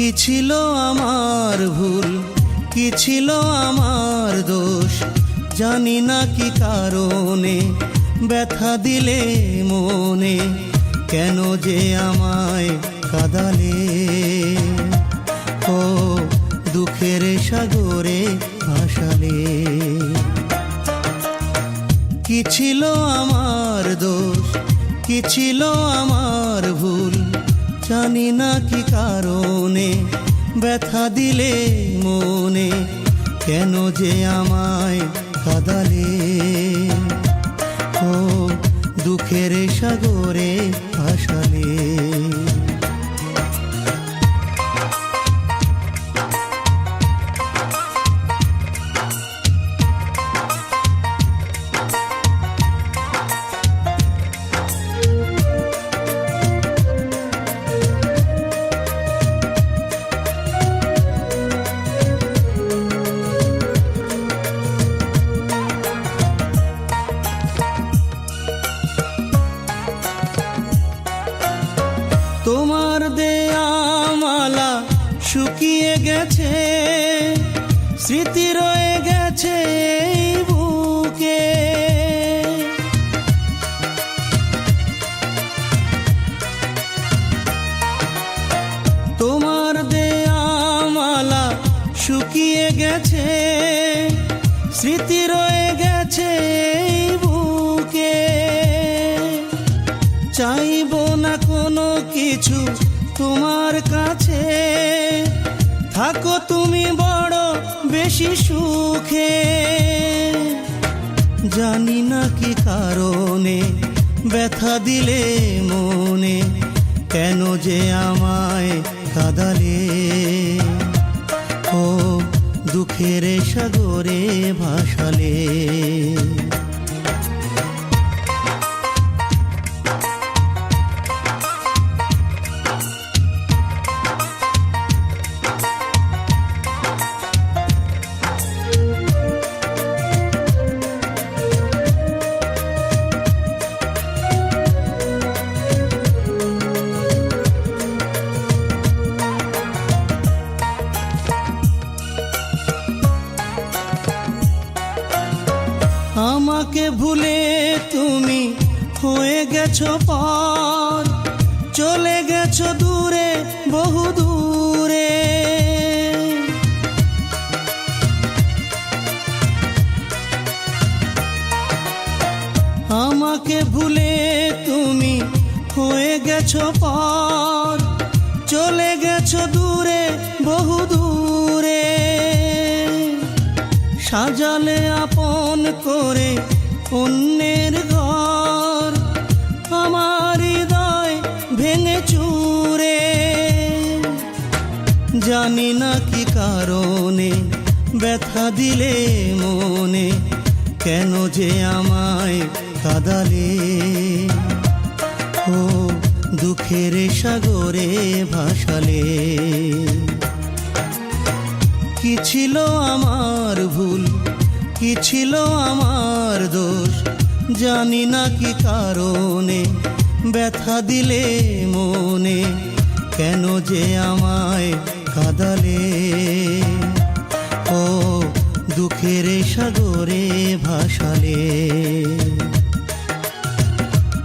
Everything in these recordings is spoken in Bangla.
কি ছিল আমার ভুল, কি ছিল আমার দোষ, জানি না কি কারণে ব্যথা দিলে মনে, কেন যে আমায় কাঁদালে। ও দুঃখের সাগরে ভাসালে। কি ছিল আমার দোষ, কি ছিল আমার ভুল, জানি না কি কারণে ব্যথা দিলে মনে, কেন যে আমায় কাঁদালে। ও দুঃখের সাগরে ভাসালে। তোমার দেয়া মালা শুকিয়ে গেছে, স্মৃতি রয়ে গেছে এই বুকে। তোমার দেয়া মালা শুকিয়ে গেছে, স্মৃতি রয়ে গেছে এই বুকে। চাইবো না কোনো কিছু তোমার কাছে, থাকো তুমি বড় বেশি সুখে। জানি না কি কারণে ব্যথা দিলে মনে, কেন যে আমায় কাঁদালে। ও দুঃখের সাগরে ভাসালে। আমাকে ভুলে তুমি হয়ে গেছো পর, চলে গেছো দূরে বহু দূরে। আমাকে ভুলে তুমি হয়ে গেছো পর, চলে গেছো দূরে বহু দূরে। সাজালে আপন করে অন্যের ঘর, আমার হৃদয় ভেঙে চুরে। জানি না কি কারণে ব্যথা দিলে মনে, কেন যে আমায় কাঁদালে। ও দুঃখের সাগরে ভাসালে। কি ছিল আমার ভুল, কি ছিল আমার দোষ, জানি না কি কারণে ব্যথা দিলে মনে, কেন যে আমায় কাঁদালে। ও দুঃখের সাগরে ভাসালে।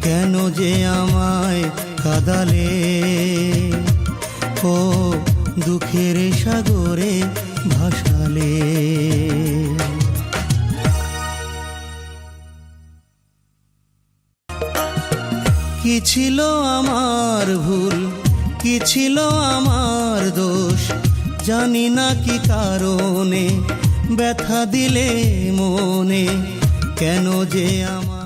কেন যে আমায় কাঁদালে। ও দুঃখের সাগরে ভাসালে। কি ছিল আমার ভুল, কি ছিল আমার দোষ, জানি না কি কারণে ব্যথা দিলে মনে, কেন যে আমার